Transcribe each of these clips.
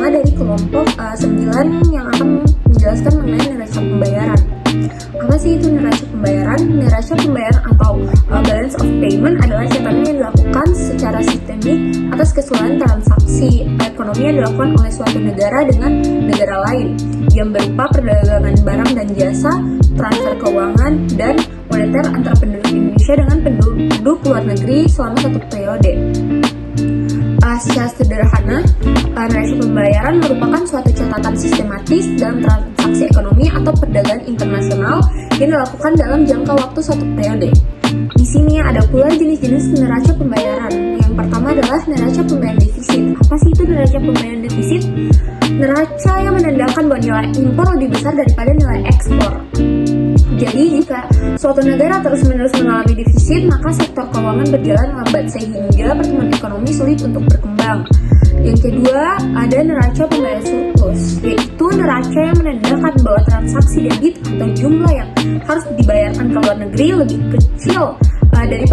pertama dari kelompok 9 yang akan menjelaskan mengenai neraca pembayaran. Apa sih itu neraca pembayaran? Neraca pembayaran atau balance of payment adalah catatan yang dilakukan secara sistemik atas keseluruhan transaksi ekonomi yang dilakukan oleh suatu negara dengan negara lain yang berupa perdagangan barang dan jasa, transfer keuangan, dan moneter antara penduduk Indonesia dengan penduduk luar negeri selama satu periode. Secara sederhana, neraca pembayaran merupakan suatu catatan sistematis dalam transaksi ekonomi atau perdagangan internasional yang dilakukan dalam jangka waktu suatu periode. Di sini ada pula jenis-jenis neraca pembayaran. Yang pertama adalah neraca pembayaran defisit. Apa sih itu neraca pembayaran defisit? Neraca yang menandakan bahwa nilai impor lebih besar daripada nilai ekspor. Jadi, jika suatu negara terus-menerus mengalami defisit, maka sektor keuangan berjalan lambat sehingga pertumbuhan ekonomi sulit untuk berkembang. Yang kedua, ada neraca pembayaran surplus, yaitu neraca yang menandakan bahwa transaksi debit atau jumlah yang harus dibayarkan ke luar negeri lebih kecil dari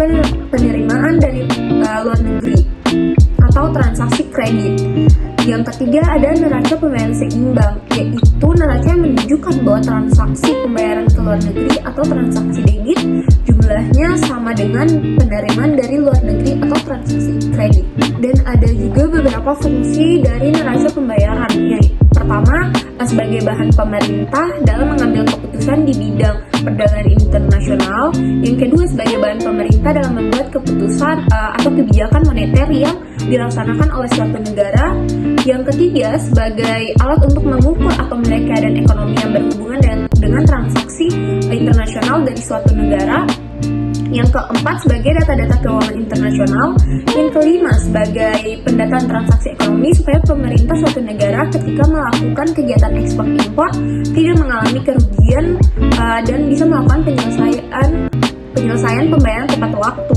penerimaan dari luar negeri atau transaksi kredit. Yang ketiga ada neraca pembayaran seimbang, yaitu neraca yang menunjukkan bahwa transaksi pembayaran ke luar negeri atau transaksi debit jumlahnya sama dengan penerimaan dari luar negeri atau transaksi kredit. Dan ada juga beberapa fungsi dari neraca pembayaran, yaitu pertama, sebagai bahan pemerintah dalam mengambil keputusan di bidang perdagangan internasional. Yang kedua, sebagai bahan pemerintah dalam membuat keputusan atau kebijakan moneter yang dilaksanakan oleh suatu negara. Yang ketiga, sebagai alat untuk mengukur atau menekan keadaan ekonomi yang berhubungan dengan transaksi internasional dari suatu negara. Yang keempat, sebagai data-data keuangan internasional. Yang kelima, sebagai pendataan transaksi ekonomi supaya pemerintah suatu negara ketika melakukan kegiatan ekspor impor tidak mengalami kerugian dan bisa melakukan penyelesaian pembayaran tepat waktu.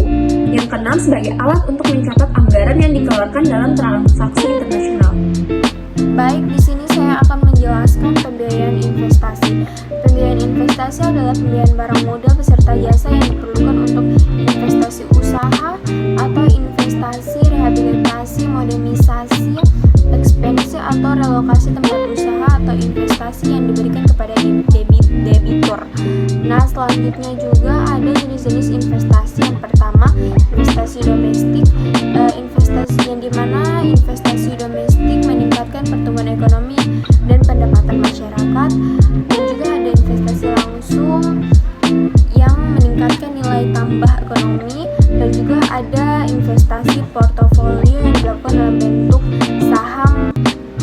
Yang keenam, sebagai alat untuk mencatat anggaran yang dikeluarkan dalam transaksi internasional. Baik, di sini saya akan menjelaskan pembiayaan investasi. Pembiayaan investasi adalah pembiayaan barang modal beserta jasa yang diperlukan untuk investasi usaha atau investasi rehabilitasi, modernisasi, ekspansi atau relokasi tempat usaha atau investasi yang diberikan kepada debitur. Nah, selanjutnya juga ada jenis-jenis investasi. Yang pertama, investasi domestik. Investasi yang dimana investasi domestik meningkatkan pertumbuhan ekonomi dan pendapatan masyarakat, dan juga ada investasi langsung yang meningkatkan nilai tambah ekonomi, dan juga ada investasi portofolio yang dilakukan dalam bentuk saham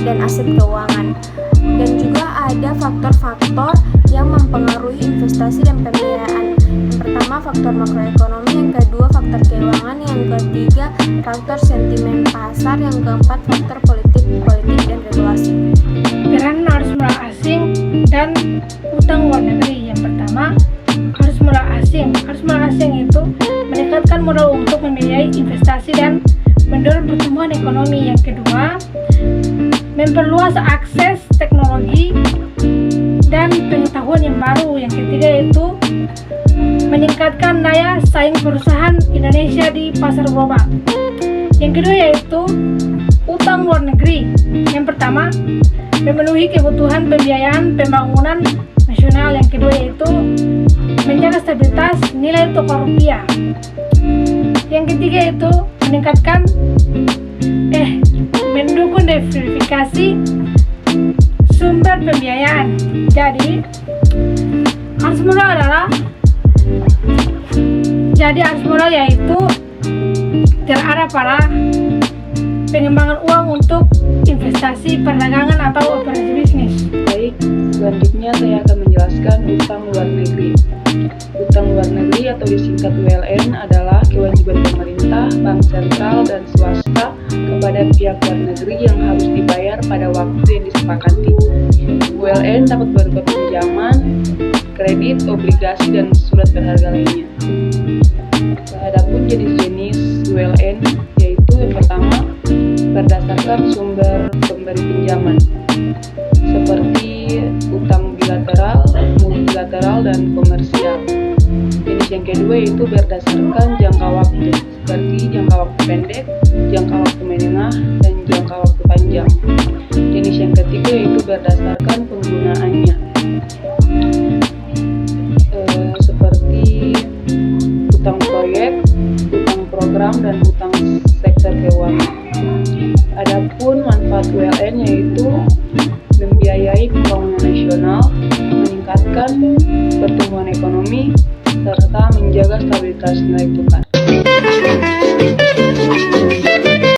dan aset keuangan. Dan juga ada faktor-faktor yang mempengaruhi investasi dan pembiayaan. Yang pertama, faktor makroekonomi. Yang kedua, faktor keuangan. Yang ketiga, faktor sentimen pasar. Yang keempat, faktor politik dan regulasi. Peran arus modal asing dan utang luar negeri. Yang pertama, arus modal asing. Arus modal asing itu meningkatkan modal untuk membiayai investasi dan mendorong pertumbuhan ekonomi. Yang kedua, memperluas akses teknologi dan pengetahuan yang baru. Yang ketiga yaitu meningkatkan daya saing perusahaan Indonesia di pasar global. Yang kedua yaitu utang luar negeri. Yang pertama, memenuhi kebutuhan pembiayaan pembangunan nasional. Yang kedua yaitu menjaga stabilitas nilai tukar rupiah. Yang ketiga yaitu meningkatkan mendukung diversifikasi sumber pembiayaan. Jadi arus modal yaitu terarah pada pengembangan uang untuk investasi, perdagangan atau operasi bisnis. Baik, selanjutnya saya akan menjelaskan utang luar negeri. Utang luar negeri atau disingkat ULN adalah kewajiban pemerintah, bank sentral, dan swasta kepada pihak luar negeri yang harus dibayar pada waktu yang disepakati. ULN dapat berupa pinjaman, kredit, obligasi, dan surat berharga lainnya. Adapun jenis-jenis ULN yaitu yang pertama, berdasarkan sumber pemberi pinjaman seperti utang bilateral, multilateral, dan komersial. Jenis yang kedua yaitu berdasarkan jangka waktu seperti jangka waktu pendek, jangka waktu menengah, dan jangka waktu panjang. Jenis yaitu berdasarkan penggunaannya. Seperti hutang proyek, hutang program, dan hutang sektor keuangan. Adapun manfaat ULN yaitu membiayai pembangunan nasional, meningkatkan pertumbuhan ekonomi, serta menjaga stabilitas nilai tukar.